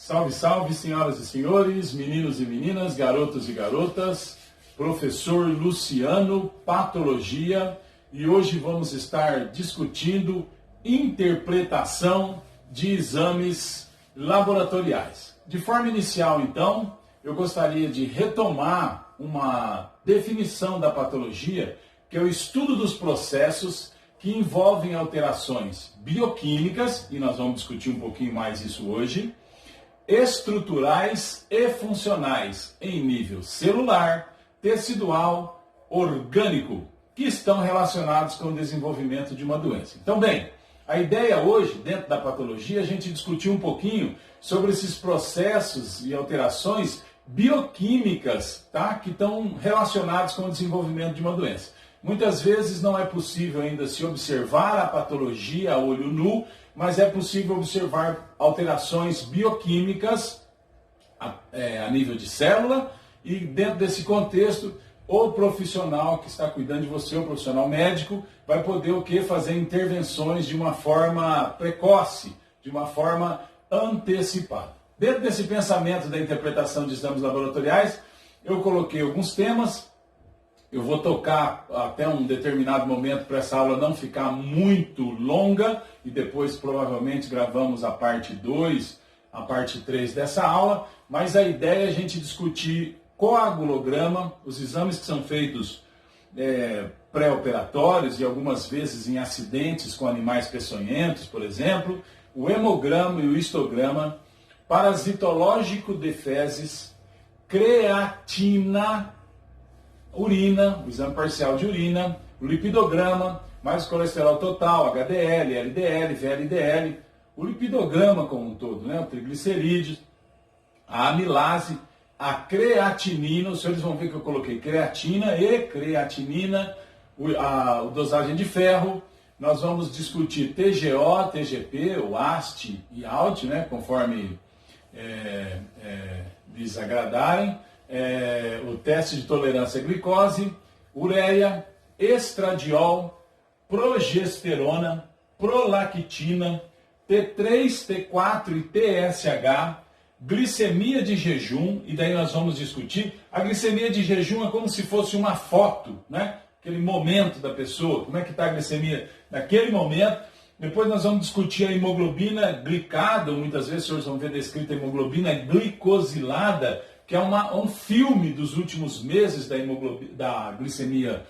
Salve, salve, senhoras e senhores, meninos e meninas, garotos e garotas, professor Luciano, Patologia, e hoje vamos estar discutindo interpretação de exames laboratoriais. De forma inicial, então, eu gostaria de retomar uma definição da patologia, que é o estudo dos processos que envolvem alterações bioquímicas, e nós vamos discutir um pouquinho mais isso hoje, estruturais e funcionais em nível celular, tecidual, orgânico, que estão relacionados com o desenvolvimento de uma doença. Então, bem, a ideia hoje, dentro da patologia, é a gente discutir um pouquinho sobre esses processos e alterações bioquímicas, tá? Que estão relacionados com o desenvolvimento de uma doença. Muitas vezes não é possível ainda se observar a patologia a olho nu, mas é possível observar alterações bioquímicas a nível de célula, e dentro desse contexto, o profissional que está cuidando de você, o profissional médico, vai poder o quê? Fazer intervenções de uma forma precoce, de uma forma antecipada. Dentro desse pensamento da interpretação de exames laboratoriais, eu coloquei alguns temas. Eu vou tocar até um determinado momento para essa aula não ficar muito longa e depois provavelmente gravamos a parte 2, a parte 3 dessa aula, mas a ideia é a gente discutir coagulograma, os exames que são feitos pré-operatórios e algumas vezes em acidentes com animais peçonhentos, por exemplo, o hemograma e o histograma, parasitológico de fezes, creatina, urina, o exame parcial de urina, o lipidograma, mais o colesterol total, HDL, LDL, VLDL, o lipidograma como um todo, né? O triglicerídeos, a amilase, a creatinina, os senhores vão ver que eu coloquei creatina e creatinina, a dosagem de ferro. Nós vamos discutir TGO, TGP, o AST e ALT, né? Conforme lhes agradarem. O teste de tolerância à glicose, ureia, estradiol, progesterona, prolactina, T3, T4 e TSH, glicemia de jejum, e daí nós vamos discutir. A glicemia de jejum é como se fosse uma foto, né? Aquele momento da pessoa, como é que está a glicemia naquele momento. Depois nós vamos discutir a hemoglobina glicada, muitas vezes os senhores vão ver descrita a hemoglobina glicosilada, que é um filme dos últimos meses da glicemia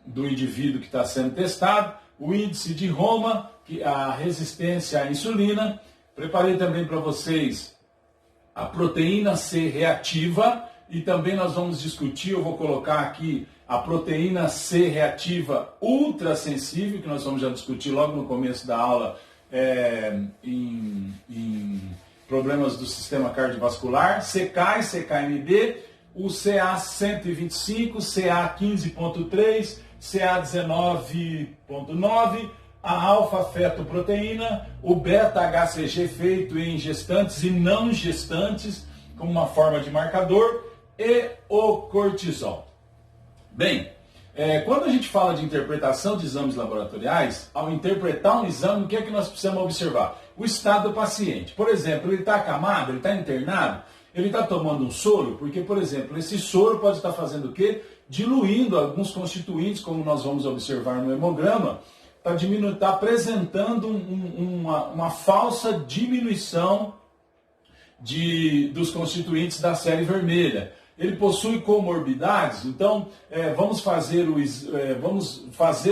do indivíduo que está sendo testado, o índice de Roma, que a resistência à insulina. Preparei também para vocês a proteína C reativa, e também nós vamos discutir, eu vou colocar aqui a proteína C reativa ultrassensível, que nós vamos já discutir logo no começo da aula em problemas do sistema cardiovascular, CK e CKMB, o CA125, CA15.3, CA19.9, a alfa-fetoproteína, o beta-HCG feito em gestantes e não gestantes, como uma forma de marcador, e o cortisol. Bem, quando a gente fala de interpretação de exames laboratoriais, ao interpretar um exame, o que é que nós precisamos observar? O estado do paciente. Por exemplo, ele está acamado, ele está internado, ele está tomando um soro, porque, por exemplo, esse soro pode estar fazendo o quê? Diluindo alguns constituintes, como nós vamos observar no hemograma, está apresentando uma falsa diminuição dos constituintes da série vermelha. Ele possui comorbidades, então vamos fazer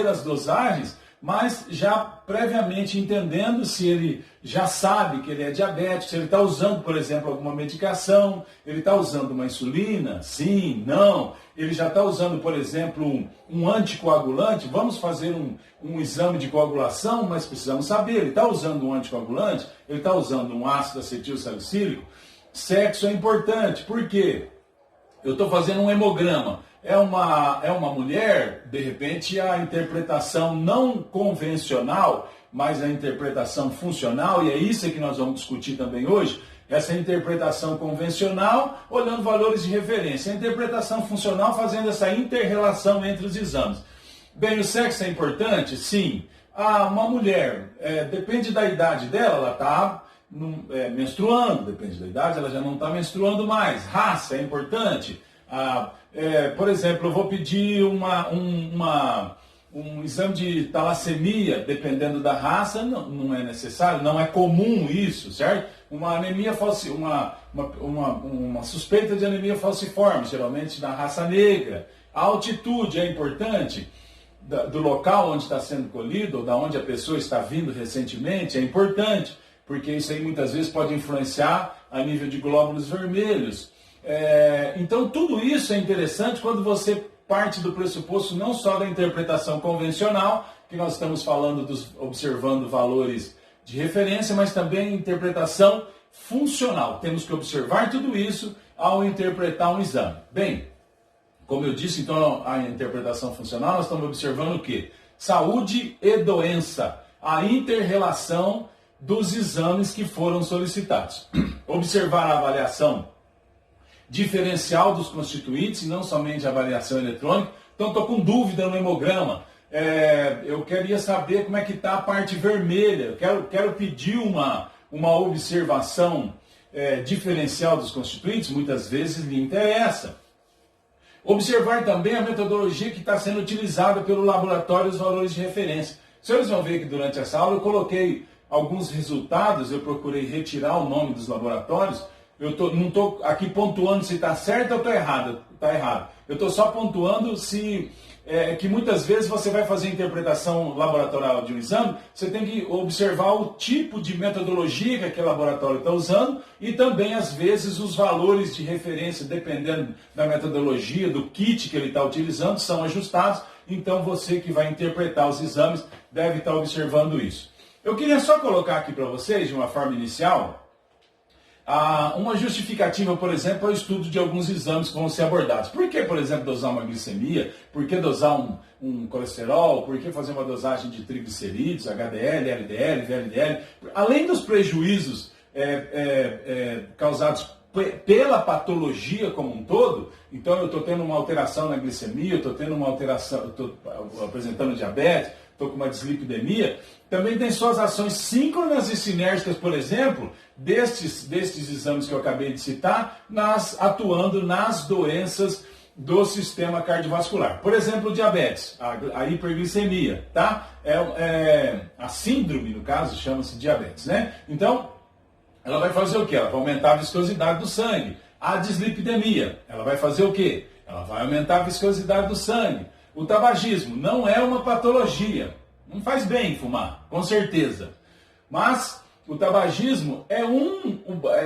as dosagens, mas já previamente entendendo se ele já sabe que ele é diabético, se ele está usando, por exemplo, alguma medicação, ele está usando uma insulina, sim, não, ele já está usando, por exemplo, um anticoagulante, vamos fazer um exame de coagulação, mas precisamos saber, ele está usando um anticoagulante, ele está usando um ácido acetil salicílico. Sexo é importante, por quê? Eu estou fazendo um hemograma, é uma mulher, de repente a interpretação não convencional, mas a interpretação funcional, e é isso que nós vamos discutir também hoje, essa interpretação convencional, olhando valores de referência, a interpretação funcional fazendo essa inter-relação entre os exames. Bem, o sexo é importante? Sim. Uma mulher, depende da idade dela, ela está menstruando, depende da idade, ela já não está menstruando mais. Raça é importante. Por exemplo, eu vou pedir um exame de talassemia, dependendo da raça, não é necessário, não é comum isso, certo? Uma anemia uma suspeita de anemia falciforme, geralmente na raça negra. A altitude é importante do local onde está sendo colhido, ou da onde a pessoa está vindo recentemente, é importante, porque isso aí muitas vezes pode influenciar a nível de glóbulos vermelhos. Então tudo isso é interessante quando você parte do pressuposto não só da interpretação convencional, que nós estamos falando observando valores de referência, mas também interpretação funcional. Temos que observar tudo isso ao interpretar um exame. Bem, como eu disse, então, a interpretação funcional, nós estamos observando o quê? Saúde e doença, a inter-relação dos exames que foram solicitados. Observar a avaliação diferencial dos constituintes, e não somente a avaliação eletrônica. Então, estou com dúvida no hemograma. Eu queria saber como é que está a parte vermelha. Quero pedir uma observação diferencial dos constituintes, muitas vezes lhe interessa. Observar também a metodologia que está sendo utilizada pelo laboratório e os valores de referência. Os senhores vão ver que durante essa aula eu coloquei alguns resultados, eu procurei retirar o nome dos laboratórios. Eu não estou aqui pontuando se está certo ou está errado. Tá errado. Eu estou só pontuando que muitas vezes você vai fazer a interpretação laboratorial de um exame, você tem que observar o tipo de metodologia que aquele laboratório está usando e também, às vezes, os valores de referência, dependendo da metodologia, do kit que ele está utilizando, são ajustados. Então, você que vai interpretar os exames deve estar observando isso. Eu queria só colocar aqui para vocês, de uma forma inicial, uma justificativa, por exemplo, é o estudo de alguns exames que vão ser abordados. Por que, por exemplo, dosar uma glicemia? Por que dosar um colesterol? Por que fazer uma dosagem de triglicerídeos, HDL, LDL, VLDL? Além dos prejuízos causados pela patologia como um todo, então eu estou tendo uma alteração na glicemia, eu estou tendo uma alteração, estou apresentando diabetes, estou com uma dislipidemia, também tem suas ações síncronas e sinérgicas, por exemplo, destes exames que eu acabei de citar, atuando nas doenças do sistema cardiovascular. Por exemplo, o diabetes, a hiperglicemia, tá? A síndrome, no caso, chama-se diabetes, né? Então, ela vai fazer o quê? Ela vai aumentar a viscosidade do sangue. A dislipidemia, ela vai fazer o quê? Ela vai aumentar a viscosidade do sangue. O tabagismo não é uma patologia. Não faz bem fumar, com certeza. Mas o tabagismo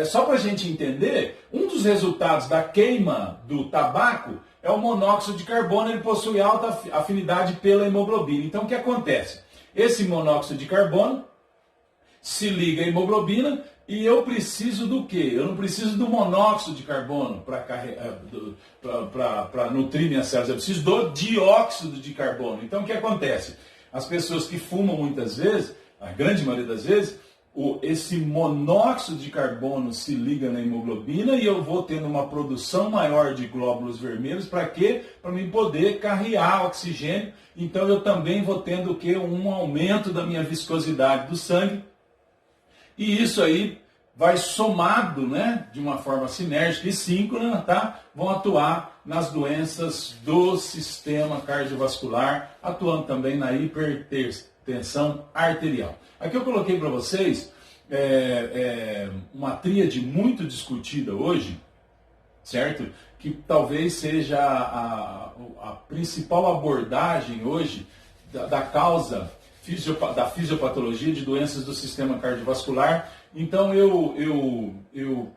só para a gente entender, um dos resultados da queima do tabaco é o monóxido de carbono, ele possui alta afinidade pela hemoglobina. Então o que acontece? Esse monóxido de carbono se liga à hemoglobina e eu preciso do quê? Eu não preciso do monóxido de carbono para nutrir minhas células, eu preciso do dióxido de carbono. Então o que acontece? As pessoas que fumam muitas vezes, a grande maioria das vezes, esse monóxido de carbono se liga na hemoglobina e eu vou tendo uma produção maior de glóbulos vermelhos. Para quê? Para mim poder carrear oxigênio. Então eu também vou tendo o quê? Um aumento da minha viscosidade do sangue. E isso aí vai somado, né, de uma forma sinérgica e síncrona, tá? Vão atuar nas doenças do sistema cardiovascular, atuando também na hipertensão arterial. Aqui eu coloquei para vocês uma tríade muito discutida hoje, certo? Que talvez seja a principal abordagem hoje da causa da fisiopatologia de doenças do sistema cardiovascular. Então eu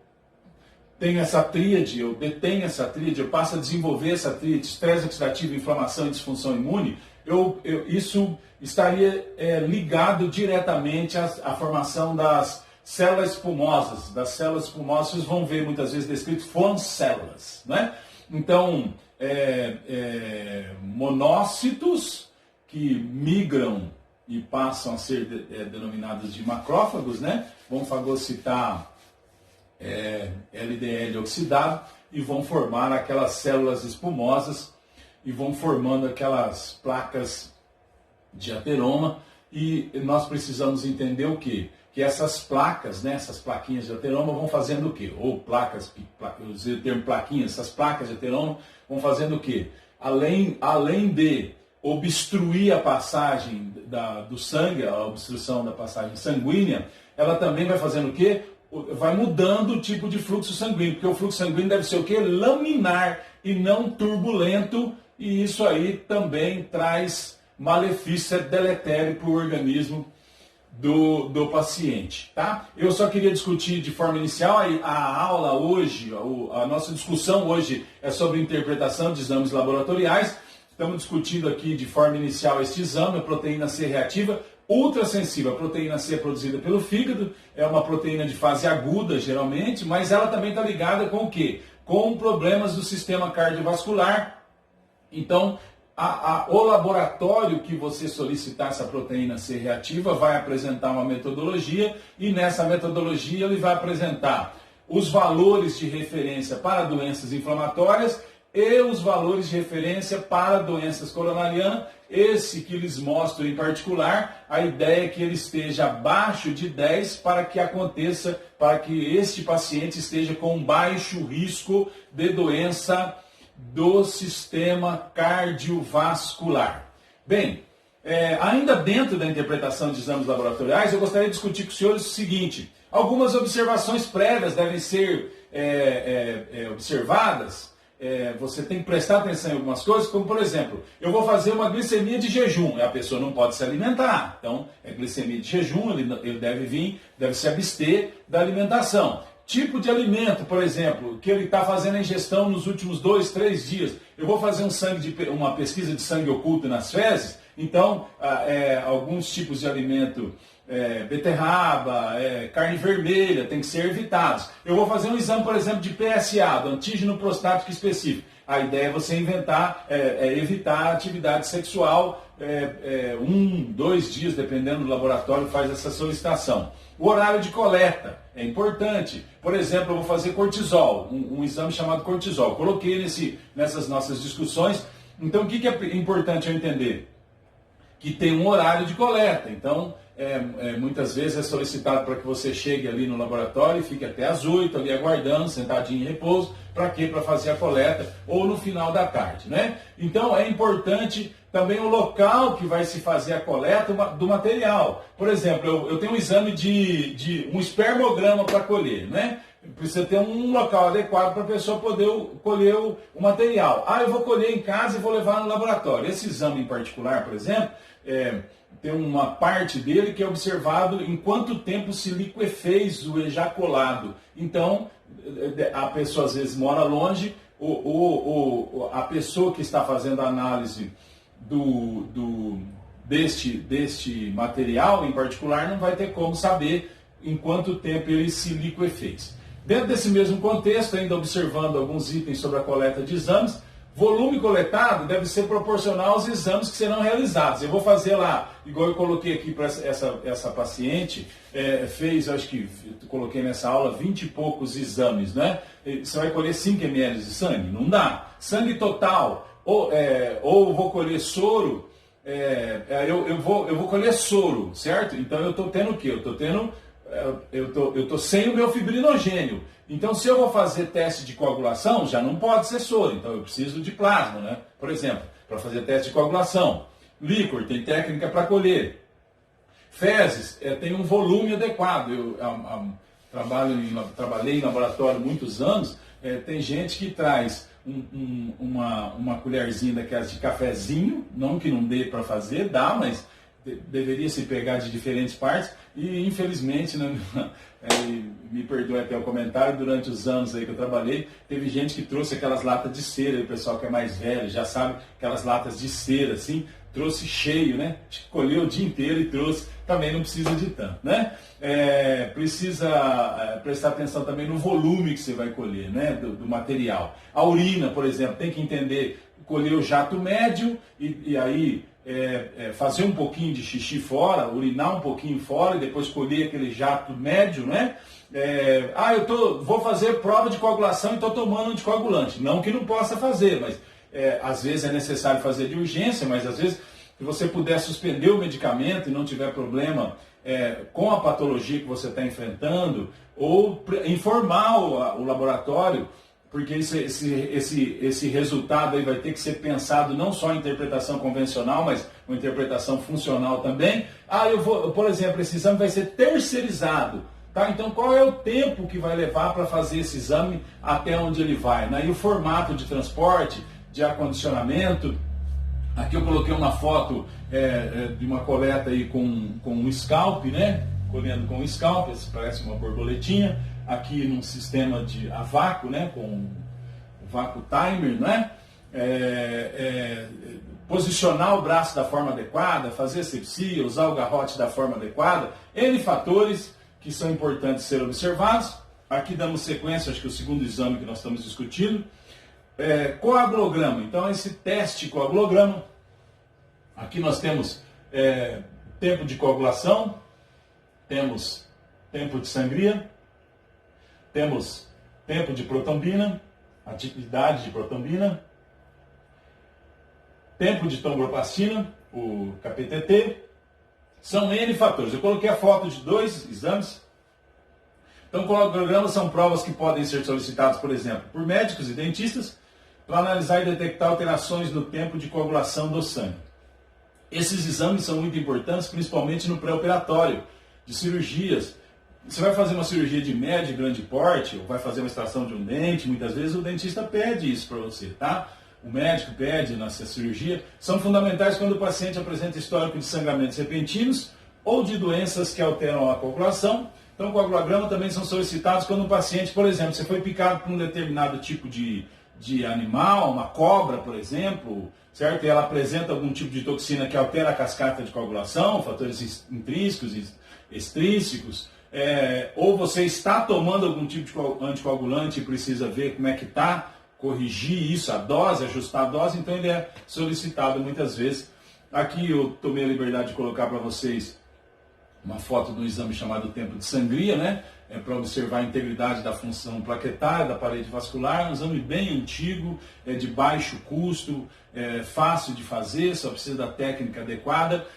tenho essa tríade, eu detenho essa tríade, eu passo a desenvolver essa tríade, estresse oxidativo, inflamação e disfunção imune. Isso estaria ligado diretamente à formação das células espumosas. Das células espumosas, vocês vão ver muitas vezes descrito von células, né? Então, monócitos que migram e passam a ser denominados de macrófagos, né? Vão fagocitar LDL oxidado e vão formar aquelas células espumosas e vão formando aquelas placas de ateroma. E nós precisamos entender o quê? que essas placas, né, essas plaquinhas de ateroma vão fazendo o quê? Ou placas, eu usei o termo plaquinhas, essas placas de ateroma vão fazendo o quê? Além de obstruir a passagem do sangue, a obstrução da passagem sanguínea, ela também vai fazendo o quê? Vai mudando o tipo de fluxo sanguíneo, porque o fluxo sanguíneo deve ser o quê? Laminar e não turbulento, e isso aí também traz malefício, deletério para o organismo do paciente, tá? Eu só queria discutir de forma inicial a aula hoje, a nossa discussão hoje é sobre interpretação de exames laboratoriais. Estamos discutindo aqui de forma inicial este exame, a proteína C reativa ultrassensível. A proteína C é produzida pelo fígado, é uma proteína de fase aguda geralmente, mas ela também está ligada com o quê? Com problemas do sistema cardiovascular. Então, o laboratório que você solicitar essa proteína C reativa vai apresentar uma metodologia e nessa metodologia ele vai apresentar os valores de referência para doenças inflamatórias e os valores de referência para doenças coronarianas. Esse que lhes mostro em particular, a ideia é que ele esteja abaixo de 10 para que aconteça, para que este paciente esteja com baixo risco de doença do sistema cardiovascular. Bem, ainda dentro da interpretação de exames laboratoriais, eu gostaria de discutir com os senhores o seguinte: algumas observações prévias devem ser observadas. Você tem que prestar atenção em algumas coisas, como por exemplo, eu vou fazer uma glicemia de jejum, a pessoa não pode se alimentar, então é glicemia de jejum, ele deve se abster da alimentação. Tipo de alimento, por exemplo, que ele está fazendo a ingestão nos últimos 2, 3 dias. Eu vou fazer uma pesquisa de sangue oculto nas fezes, então alguns tipos de alimento, beterraba, carne vermelha, tem que ser evitados. Eu vou fazer um exame, por exemplo, de PSA, do antígeno prostático específico. A ideia é você evitar a atividade sexual 1, 2 dias, dependendo do laboratório, faz essa solicitação. O horário de coleta é importante. Por exemplo, eu vou fazer cortisol, um exame chamado cortisol. Coloquei nessas nossas discussões. Então, o que é importante eu entender? Que tem um horário de coleta. Então, muitas vezes é solicitado para que você chegue ali no laboratório e fique até às 8 ali aguardando, sentadinho em repouso. Para quê? Para fazer a coleta ou no final da tarde, né? Então é importante também o local que vai se fazer a coleta do material. Por exemplo, eu tenho um exame de um espermograma para colher, né? Precisa ter um local adequado para a pessoa poder colher o material. Eu vou colher em casa e vou levar no laboratório. Esse exame em particular, por exemplo, tem uma parte dele que é observado em quanto tempo se liquefez o ejaculado. Então, a pessoa às vezes mora longe, a pessoa que está fazendo a análise deste material em particular não vai ter como saber em quanto tempo ele se liquefez. Dentro desse mesmo contexto, ainda observando alguns itens sobre a coleta de exames, volume coletado deve ser proporcional aos exames que serão realizados. Eu vou fazer lá, igual eu coloquei aqui para essa paciente, fez, acho que coloquei nessa aula, 20 e poucos exames, né? Você vai colher 5 ml de sangue? Não dá. Sangue total, ou vou colher soro, eu vou colher soro, certo? Então eu estou tendo o quê? Eu tô sem o meu fibrinogênio. Então, se eu vou fazer teste de coagulação, já não pode ser soro. Então, eu preciso de plasma, né? Por exemplo, para fazer teste de coagulação. Líquor, tem técnica para colher. Fezes, tem um volume adequado. Eu trabalhei em laboratório muitos anos. Tem gente que traz uma colherzinha daquelas de cafezinho, não que não dê para fazer, dá, mas deveria se pegar de diferentes partes e infelizmente, né, me perdoe até o comentário, durante os anos aí que eu trabalhei, teve gente que trouxe aquelas latas de cera, o pessoal que é mais velho já sabe, aquelas latas de cera assim, trouxe cheio, né, colheu o dia inteiro e trouxe, também não precisa de tanto, né, precisa prestar atenção também no volume que você vai colher, né, do material. A urina, por exemplo, tem que entender, colher o jato médio e aí fazer um pouquinho de xixi fora, urinar um pouquinho fora e depois colher aquele jato médio, né? Vou fazer prova de coagulação e estou tomando anticoagulante. Não que não possa fazer, mas às vezes é necessário fazer de urgência, mas às vezes, se você puder suspender o medicamento e não tiver problema com a patologia que você está enfrentando, ou informar o laboratório, porque esse resultado aí vai ter que ser pensado não só em interpretação convencional, mas uma interpretação funcional também. Por exemplo, esse exame vai ser terceirizado. Tá? Então, qual é o tempo que vai levar para fazer esse exame até onde ele vai? Né? E o formato de transporte, de acondicionamento. Aqui eu coloquei uma foto de uma coleta aí com um scalp, né? Colhendo com um scalp, parece uma borboletinha. Aqui num sistema a vácuo, né? Com o vácuo timer, né? Posicionar o braço da forma adequada, fazer asepsia, usar o garrote da forma adequada. N fatores que são importantes ser observados. Aqui damos sequência, acho que é o segundo exame que nós estamos discutindo. Coagulograma. Então, esse teste coagulograma. Aqui nós temos tempo de coagulação, temos tempo de sangria, temos tempo de protombina, atividade de protombina, tempo de tombroplastina, o KPTT. São N fatores. Eu coloquei a foto de 2 exames. Então, coagulogramas são provas que podem ser solicitadas, por exemplo, por médicos e dentistas, para analisar e detectar alterações no tempo de coagulação do sangue. Esses exames são muito importantes, principalmente no pré-operatório, de cirurgias. Você vai fazer uma cirurgia de médio e grande porte, ou vai fazer uma extração de um dente, muitas vezes o dentista pede isso para você, tá? O médico pede nessa cirurgia, são fundamentais quando o paciente apresenta histórico de sangramentos repentinos ou de doenças que alteram a coagulação. Então, coagulogramas também são solicitados quando o paciente, por exemplo, você foi picado por um determinado tipo de animal, uma cobra, por exemplo, certo? E ela apresenta algum tipo de toxina que altera a cascata de coagulação, fatores intrínsecos e extrínsecos, ou você está tomando algum tipo de anticoagulante e precisa ver como é que está, corrigir isso, a dose, ajustar a dose, então ele é solicitado muitas vezes. Aqui eu tomei a liberdade de colocar para vocês uma foto do exame chamado tempo de sangria, né? Para observar a integridade da função plaquetária da parede vascular, um exame bem antigo, de baixo custo, fácil de fazer, só precisa da técnica adequada.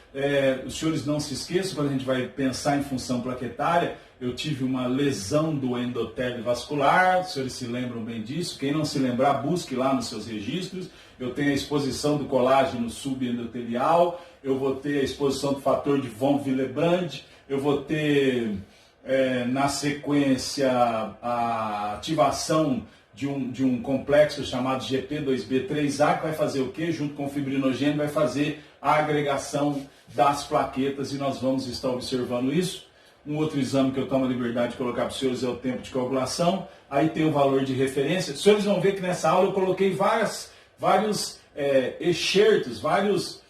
Os senhores não se esqueçam, quando a gente vai pensar em função plaquetária, eu tive uma lesão do endotélio vascular, os senhores se lembram bem disso, quem não se lembrar, busque lá nos seus registros. Eu tenho a exposição do colágeno subendotelial, eu vou ter a exposição do fator de von Willebrand, eu vou ter... na sequência, a ativação de um complexo chamado GP2B3A, que vai fazer o quê? Junto com o fibrinogênio, vai fazer a agregação das plaquetas e nós vamos estar observando isso. Um outro exame que eu tomo a liberdade de colocar para os senhores é o tempo de coagulação. Aí tem o valor de referência. Os senhores vão ver que nessa aula eu coloquei vários excertos, vários...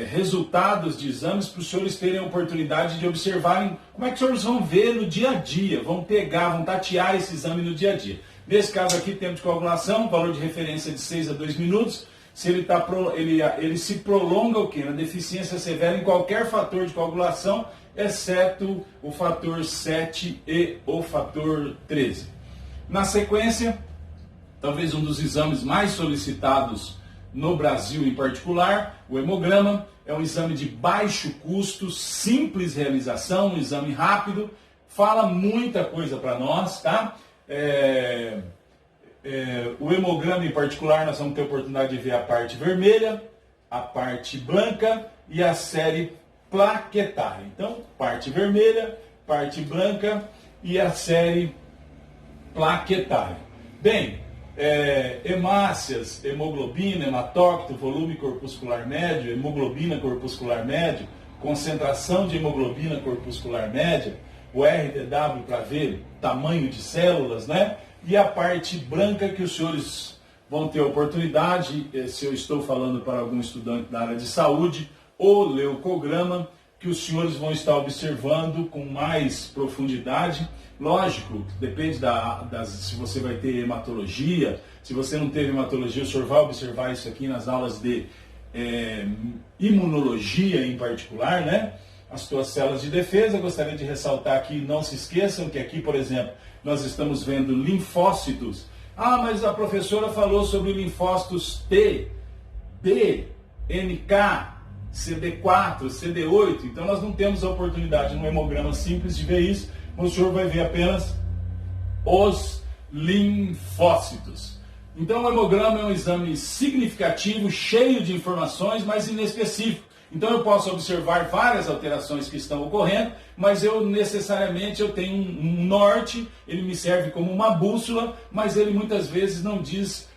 resultados de exames para os senhores terem a oportunidade de observarem como é que os senhores vão ver no dia a dia, vão pegar, vão tatear esse exame no dia a dia. Nesse caso aqui, tempo de coagulação, valor de referência de 6 a 2 minutos. Se ele se prolonga o quê? Na deficiência severa em qualquer fator de coagulação, exceto o fator 7 e o fator 13. Na sequência, talvez um dos exames mais solicitados no Brasil em particular, o hemograma, é um exame de baixo custo, simples realização, um exame rápido, fala muita coisa para nós, tá? O hemograma em particular, nós vamos ter a oportunidade de ver a parte vermelha, a parte branca e a série plaquetária. Então, parte vermelha, parte branca e a série plaquetária. Bem, hemácias, hemoglobina, hematócrito, volume corpuscular médio, hemoglobina corpuscular médio, concentração de hemoglobina corpuscular média, o RDW para ver tamanho de células, né? E a parte branca que os senhores vão ter a oportunidade, se eu estou falando para algum estudante da área de saúde, o leucograma, que os senhores vão estar observando com mais profundidade. Lógico, depende se você vai ter hematologia. Se você não teve hematologia, o senhor vai observar isso aqui nas aulas de imunologia em particular, né? As suas células de defesa. Gostaria de ressaltar aqui, não se esqueçam que aqui, por exemplo, nós estamos vendo linfócitos. Ah, mas a professora falou sobre linfócitos T, B, NK, CD4, CD8. Então nós não temos a oportunidade no hemograma simples de ver isso, o senhor vai ver apenas os linfócitos. Então o hemograma é um exame significativo, cheio de informações, mas inespecífico. Então eu posso observar várias alterações que estão ocorrendo, mas eu tenho um norte, ele me serve como uma bússola, mas ele muitas vezes não diz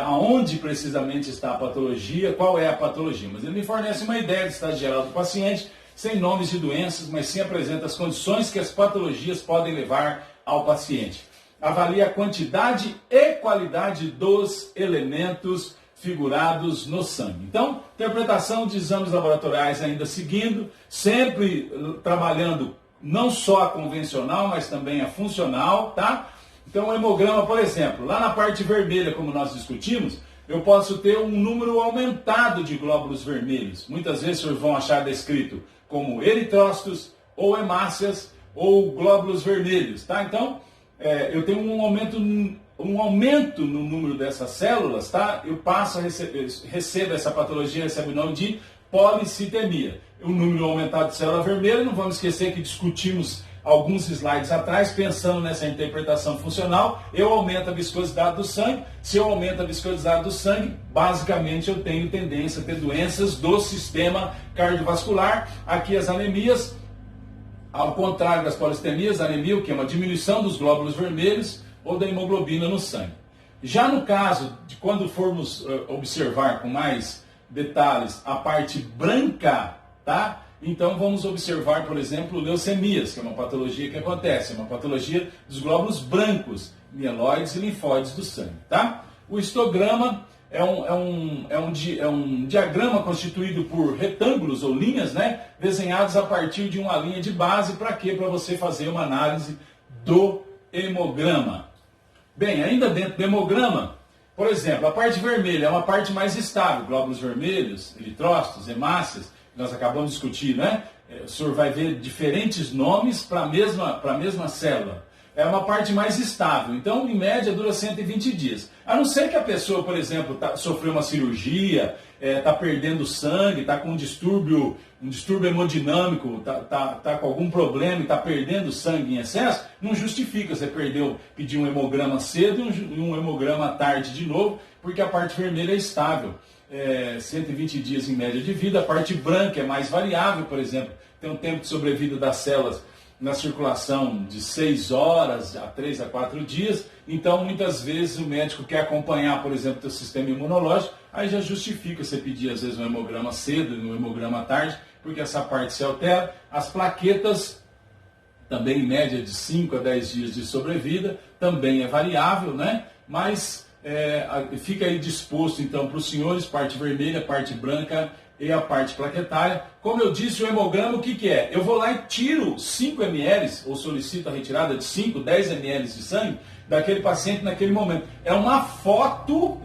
aonde precisamente está a patologia, qual é a patologia. Mas ele me fornece uma ideia do estado geral do paciente, sem nomes de doenças, mas sim apresenta as condições que as patologias podem levar ao paciente. Avalia a quantidade e qualidade dos elementos figurados no sangue. Então, interpretação de exames laboratoriais ainda seguindo, sempre trabalhando não só a convencional, mas também a funcional, tá? Então, o hemograma, por exemplo, lá na parte vermelha, como nós discutimos, eu posso ter um número aumentado de glóbulos vermelhos. Muitas vezes vocês vão achar descrito como eritrócitos, ou hemácias, ou glóbulos vermelhos, tá? Então, eu tenho um aumento no número dessas células, tá? Eu passo a recebo essa patologia, recebe o nome de policitemia. O número aumentado de célula vermelha, não vamos esquecer que discutimos alguns slides atrás, pensando nessa interpretação funcional, eu aumento a viscosidade do sangue. Se eu aumento a viscosidade do sangue, basicamente eu tenho tendência a ter doenças do sistema cardiovascular. Aqui as anemias, ao contrário das polissitemias, a anemia, que é uma diminuição dos glóbulos vermelhos ou da hemoglobina no sangue. Já no caso de quando formos observar com mais detalhes a parte branca, tá? Então vamos observar, por exemplo, leucemias, que é uma patologia que acontece, é uma patologia dos glóbulos brancos, mieloides e linfóides do sangue, tá? O histograma é um diagrama constituído por retângulos ou linhas, né, desenhados a partir de uma linha de base. Para quê? Para você fazer uma análise do hemograma. Bem, ainda dentro do hemograma, por exemplo, a parte vermelha é uma parte mais estável, glóbulos vermelhos, eritrócitos, hemácias, que nós acabamos de discutir, né? O senhor vai ver diferentes nomes para a mesma célula. É uma parte mais estável, então em média dura 120 dias. A não ser que a pessoa, por exemplo, sofreu uma cirurgia, está perdendo sangue, está com um distúrbio hemodinâmico, está com algum problema e está perdendo sangue em excesso, não justifica você pedir um hemograma cedo e um hemograma tarde de novo, porque a parte vermelha é estável. 120 dias em média de vida. A parte branca é mais variável, por exemplo, tem um tempo de sobrevida das células na circulação de 6 horas a 3 a 4 dias, então muitas vezes o médico quer acompanhar, por exemplo, o teu sistema imunológico, aí já justifica você pedir às vezes um hemograma cedo e um hemograma tarde, porque essa parte se altera. As plaquetas, também em média de 5 a 10 dias de sobrevida, também é variável, né? Mas fica aí disposto então para os senhores, parte vermelha, parte branca e a parte plaquetária. Como eu disse, o hemograma, o que é? Eu vou lá e tiro 5 ml, ou solicito a retirada de 5, 10 ml de sangue daquele paciente naquele momento. É uma foto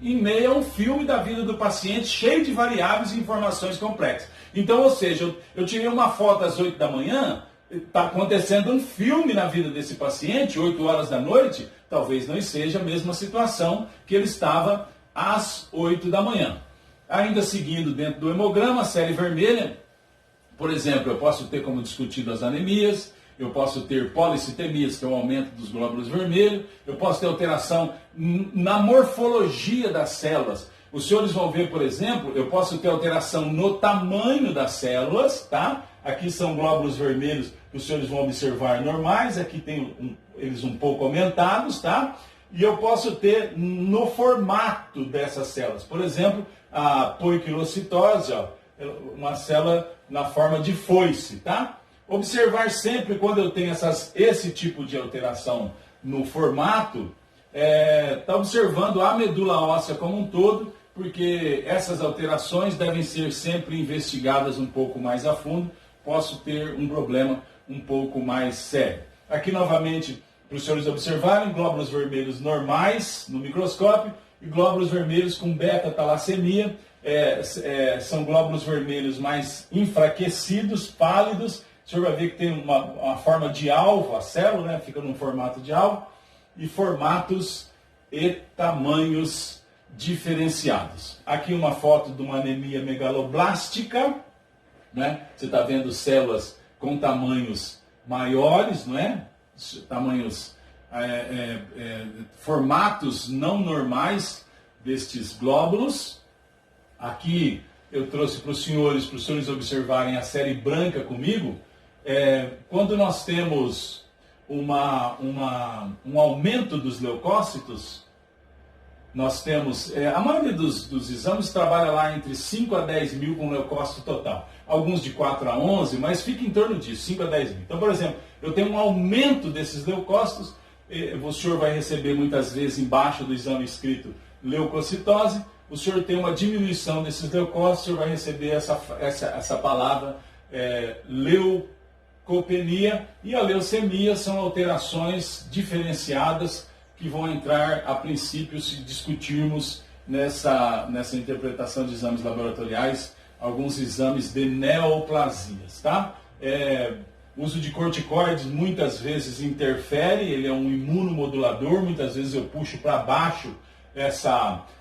em meio a um filme da vida do paciente, cheio de variáveis e informações complexas. Então, ou seja, eu tirei uma foto às 8 da manhã, está acontecendo um filme na vida desse paciente, 8 horas da noite, talvez não seja a mesma situação que ele estava às 8 da manhã. Ainda seguindo dentro do hemograma, a série vermelha, por exemplo, eu posso ter, como discutido, as anemias, eu posso ter policitemias, que é o aumento dos glóbulos vermelhos, eu posso ter alteração na morfologia das células. Os senhores vão ver, por exemplo, eu posso ter alteração no tamanho das células, tá? Aqui são glóbulos vermelhos que os senhores vão observar normais, aqui tem eles um pouco aumentados, tá? E eu posso ter no formato dessas células. Por exemplo, a poiquilocitose, ó, uma célula na forma de foice, tá? Observar sempre quando eu tenho esse tipo de alteração no formato, tá observando a medula óssea como um todo, porque essas alterações devem ser sempre investigadas um pouco mais a fundo. Posso ter um problema um pouco mais sério. Aqui novamente, para os senhores observarem, glóbulos vermelhos normais no microscópio e glóbulos vermelhos com beta-talassemia. São glóbulos vermelhos mais enfraquecidos, pálidos. O senhor vai ver que tem uma forma de alvo, a célula, né, fica num formato de alvo, e formatos e tamanhos diferenciados. Aqui uma foto de uma anemia megaloblástica, né? Você está vendo células com tamanhos maiores, não é? Tamanhos, formatos não normais destes glóbulos. Aqui eu trouxe para os senhores observarem a série branca comigo. Quando nós temos um aumento dos leucócitos, nós temos, a maioria dos exames trabalha lá entre 5 a 10 mil com leucócito total. Alguns de 4 a 11, mas fica em torno disso, 5 a 10 mil. Então, por exemplo, eu tenho um aumento desses leucócitos, o senhor vai receber muitas vezes embaixo do exame escrito leucocitose, o senhor tem uma diminuição desses leucócitos, o senhor vai receber essa palavra leucopenia, e a leucemia são alterações diferenciadas que vão entrar a princípio se discutirmos nessa interpretação de exames laboratoriais, alguns exames de neoplasias, tá? O uso de corticoides muitas vezes interfere, ele é um imunomodulador, muitas vezes eu puxo para baixo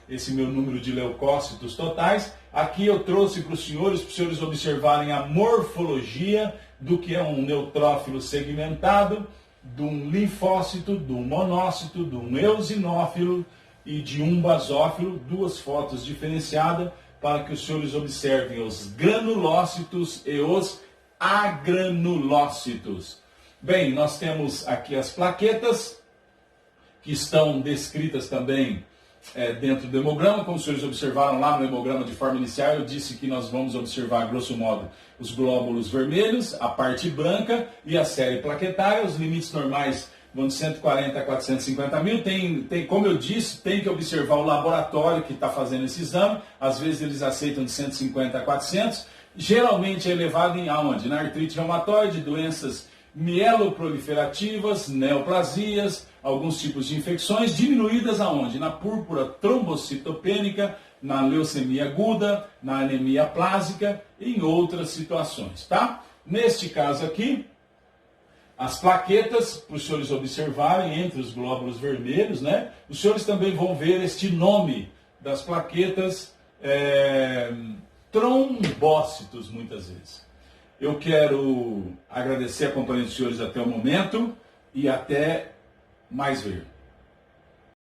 esse meu número de leucócitos totais. Aqui eu trouxe para os senhores observarem a morfologia do que é um neutrófilo segmentado, de um linfócito, de um monócito, de um eosinófilo e de um basófilo, duas fotos diferenciadas para que os senhores observem os granulócitos e os agranulócitos. Bem, nós temos aqui as plaquetas, que estão descritas também dentro do hemograma. Como os senhores observaram lá no hemograma de forma inicial, eu disse que nós vamos observar, grosso modo, os glóbulos vermelhos, a parte branca e a série plaquetária. Os limites normais vão de 140 a 450 mil. Como eu disse, tem que observar o laboratório que está fazendo esse exame. Às vezes eles aceitam de 150 a 400. Geralmente é elevado em aonde? Na artrite reumatoide, doenças mieloproliferativas, neoplasias, alguns tipos de infecções, diminuídas aonde? Na púrpura trombocitopênica, na leucemia aguda, na anemia plásica e em outras situações, tá? Neste caso aqui, as plaquetas, para os senhores observarem entre os glóbulos vermelhos, né? Os senhores também vão ver este nome das plaquetas, trombócitos, muitas vezes. Eu quero agradecer a companhia dos senhores até o momento e até mais ver.